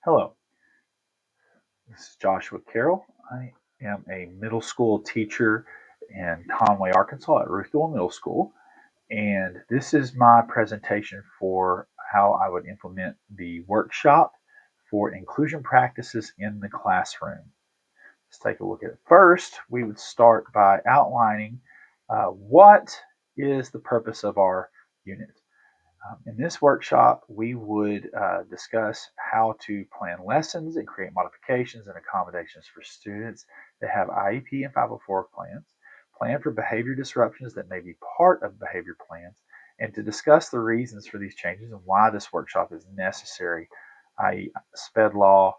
Hello, this is Joshua Carroll. I am a middle school teacher in Conway, Arkansas at Ruth Dewell Middle School, and this is my presentation for how I would implement the workshop for inclusion practices in the classroom. Let's take a look at it. First, we would start by outlining what is the purpose of our unit. In this workshop, we would discuss how to plan lessons and create modifications and accommodations for students that have IEP and 504 plans, plan for behavior disruptions that may be part of behavior plans, and to discuss the reasons for these changes and why this workshop is necessary, i.e., SPED law,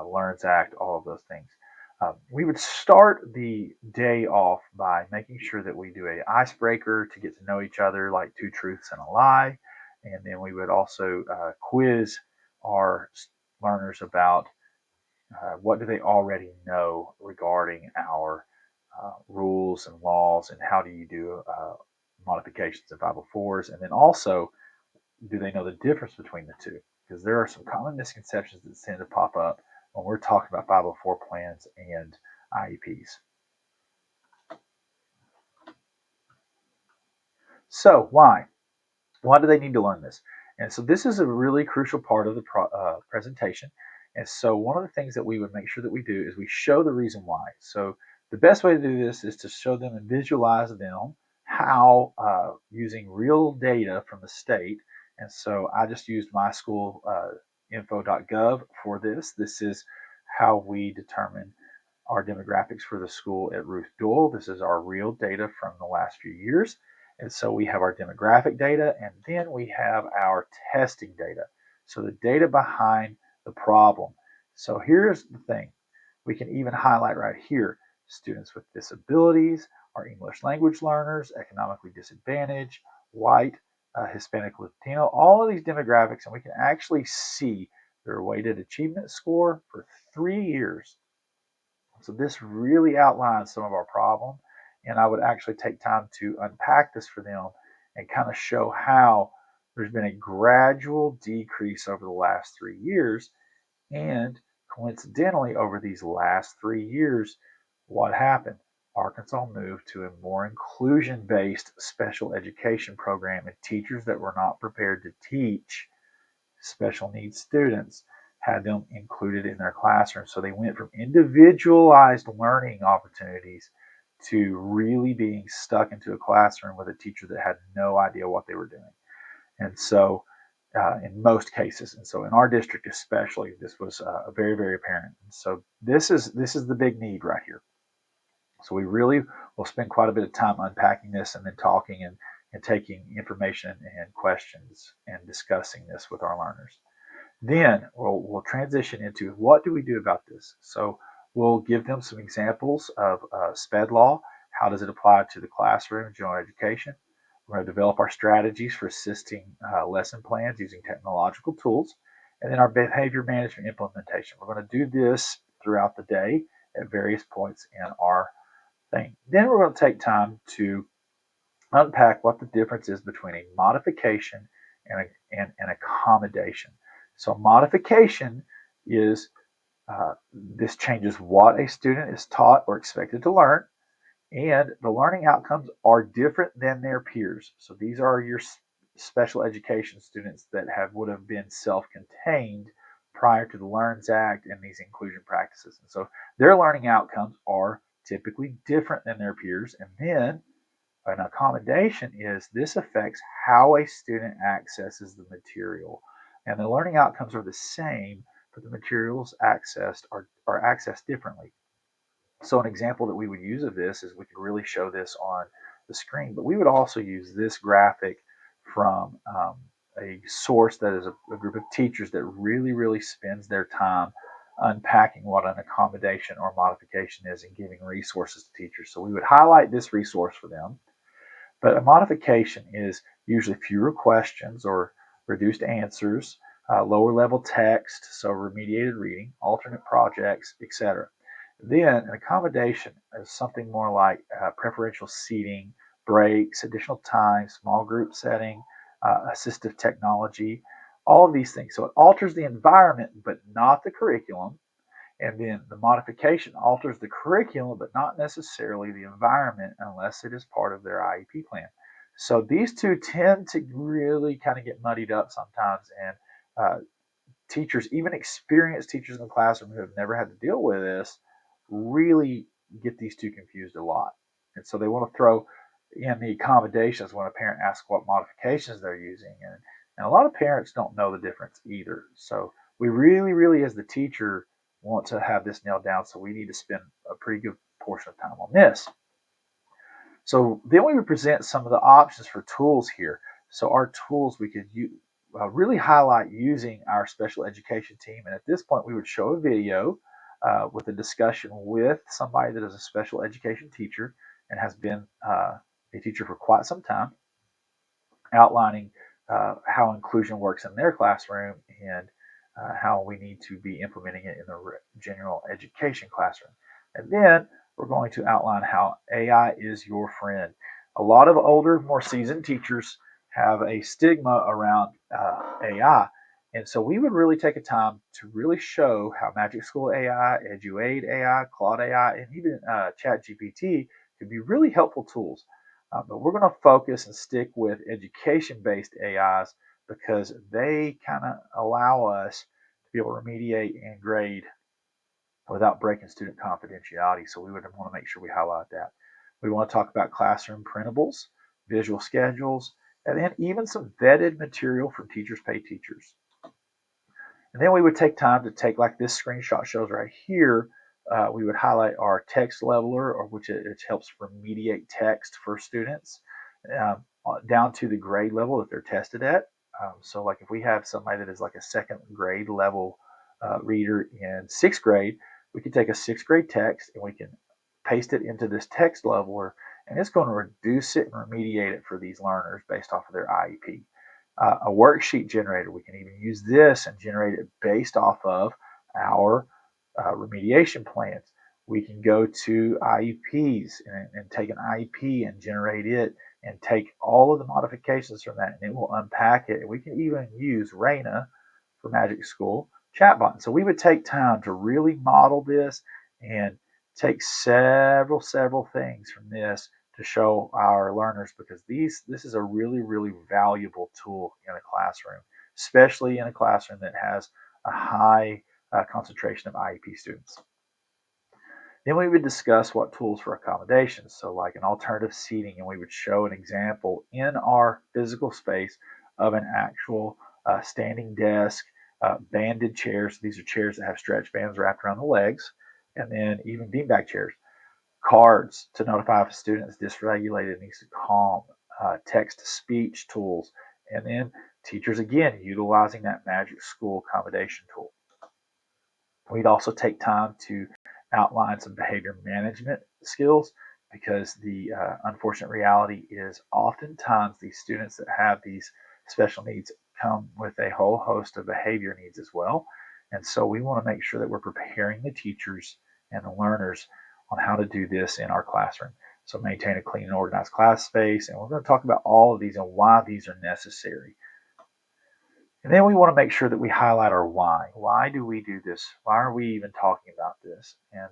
LEARNS Act, all of those things. We would start the day off by making sure that we do a icebreaker to get to know each other, like two truths and a lie, and then we would also quiz our learners about what do they already know regarding our rules and laws, and how do you do modifications of 504s, and then also do they know the difference between the two? Because there are some common misconceptions that tend to pop up when we're talking about 504 plans and IEPs. So why? Why do they need to learn this? And so this is a really crucial part of the presentation. And so one of the things that we would make sure that we do is we show the reason why. So the best way to do this is to show them and visualize them how using real data from the state. And so I just used my school info.gov for this. This is how we determine our demographics for the school at Ruth Dewell. This is our real data from the last few years. And so we have our demographic data, and then we have our testing data. So the data behind the problem. So here's the thing. We can even highlight right here, students with disabilities, our English language learners, economically disadvantaged, white, Hispanic, Latino, all of these demographics, and we can actually see their weighted achievement score for 3 years. So this really outlines some of our problem, and I would actually take time to unpack this for them and kind of show how there's been a gradual decrease over the last 3 years. And coincidentally, over these last 3 years, what happened? Arkansas moved to a more inclusion based special education program, and teachers that were not prepared to teach special needs students had them included in their classroom. So they went from individualized learning opportunities to really being stuck into a classroom with a teacher that had no idea what they were doing. And so, in most cases, and so in our district especially, this was very, very apparent. And so this is the big need right here. So we really will spend quite a bit of time unpacking this and then talking and taking information and questions and discussing this with our learners. Then we'll transition into what do we do about this. So we'll give them some examples of SPED law. How does it apply to the classroom, general education? We're going to develop our strategies for assisting lesson plans using technological tools, and then our behavior management implementation. We're going to do this throughout the day at various points in our thing. Then we're going to take time to unpack what the difference is between a modification and an accommodation. So, modification is this changes what a student is taught or expected to learn, and the learning outcomes are different than their peers. So, these are your special education students that would have been self-contained prior to the LEARNS Act and these inclusion practices. And so, their learning outcomes are typically different than their peers, and then an accommodation is this affects how a student accesses the material. And the learning outcomes are the same, but the materials accessed are accessed differently. So an example that we would use of this is we could really show this on the screen, but we would also use this graphic from a source that is a group of teachers that really, really spends their time unpacking what an accommodation or modification is and giving resources to teachers. So we would highlight this resource for them, but a modification is usually fewer questions or reduced answers, lower level text, so remediated reading, alternate projects, etc. Then an accommodation is something more like preferential seating, breaks, additional time, small group setting, assistive technology. all of these things. So it alters the environment, but not the curriculum. And then the modification alters the curriculum, but not necessarily the environment unless it is part of their IEP plan. So these two tend to really kind of get muddied up sometimes. And teachers, even experienced teachers in the classroom who have never had to deal with this, really get these two confused a lot. And so they want to throw in the accommodations when a parent asks what modifications they're using. And a lot of parents don't know the difference either. So we really, really, as the teacher, want to have this nailed down. So we need to spend a pretty good portion of time on this. So then we would present some of the options for tools here. So our tools we could really highlight using our special education team. And at this point, we would show a video with a discussion with somebody that is a special education teacher and has been a teacher for quite some time, outlining how inclusion works in their classroom and how we need to be implementing it in the general education classroom. And then we're going to outline how AI is your friend. A lot of older, more seasoned teachers have a stigma around AI. And so we would really take a time to really show how Magic School AI, EduAid AI, Claude AI, and even ChatGPT could be really helpful tools. But we're going to focus and stick with education-based AIs because they kind of allow us to be able to remediate and grade without breaking student confidentiality. So we would want to make sure we highlight that. We want to talk about classroom printables, visual schedules, and then even some vetted material from Teachers Pay Teachers. And then we would take time to take, like this screenshot shows right here, we would highlight our text leveler, or which it helps remediate text for students, down to the grade level that they're tested at. So like if we have somebody that is like a second grade level reader in sixth grade, we can take a sixth grade text and we can paste it into this text leveler, and it's going to reduce it and remediate it for these learners based off of their IEP. A worksheet generator, we can even use this and generate it based off of our remediation plans. We can go to IEPs and take an IEP and generate it and take all of the modifications from that, and it will unpack it. And we can even use Raina for Magic School Chatbot. So we would take time to really model this and take several things from this to show our learners, because this is a really, really valuable tool in a classroom, especially in a classroom that has a high concentration of IEP students. Then we would discuss what tools for accommodations, so like an alternative seating, and we would show an example in our physical space of an actual standing desk, banded chairs. These are chairs that have stretch bands wrapped around the legs, and then even beanbag chairs. Cards to notify if a student is dysregulated, needs to calm, text-to-speech tools, and then teachers again utilizing that Magic School accommodation tool. We'd also take time to outline some behavior management skills, because the unfortunate reality is oftentimes these students that have these special needs come with a whole host of behavior needs as well. And so we want to make sure that we're preparing the teachers and the learners on how to do this in our classroom. So maintain a clean and organized class space. And we're going to talk about all of these and why these are necessary. And then we want to make sure that we highlight our why. Why do we do this? Why are we even talking about this? And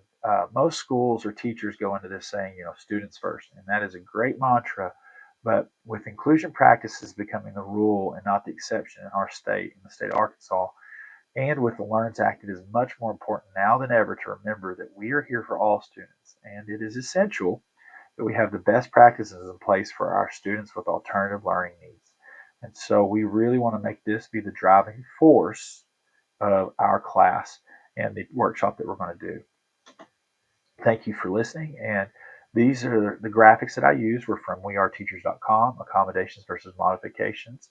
most schools or teachers go into this saying, students first. And that is a great mantra. But with inclusion practices becoming the rule and not the exception in our state, in the state of Arkansas, and with the LEARNS Act, it is much more important now than ever to remember that we are here for all students. And it is essential that we have the best practices in place for our students with alternative learning needs. And so we really want to make this be the driving force of our class and the workshop that we're going to do. Thank you for listening. And these are the graphics that I use were from weareteachers.com, accommodations versus modifications,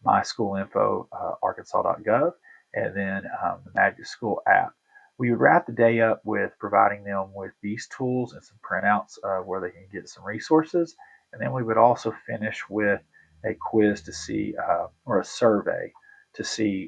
myschoolinfo, arkansas.gov, and then the Magic School app. We would wrap the day up with providing them with these tools and some printouts where they can get some resources. And then we would also finish with a quiz to see, or a survey to see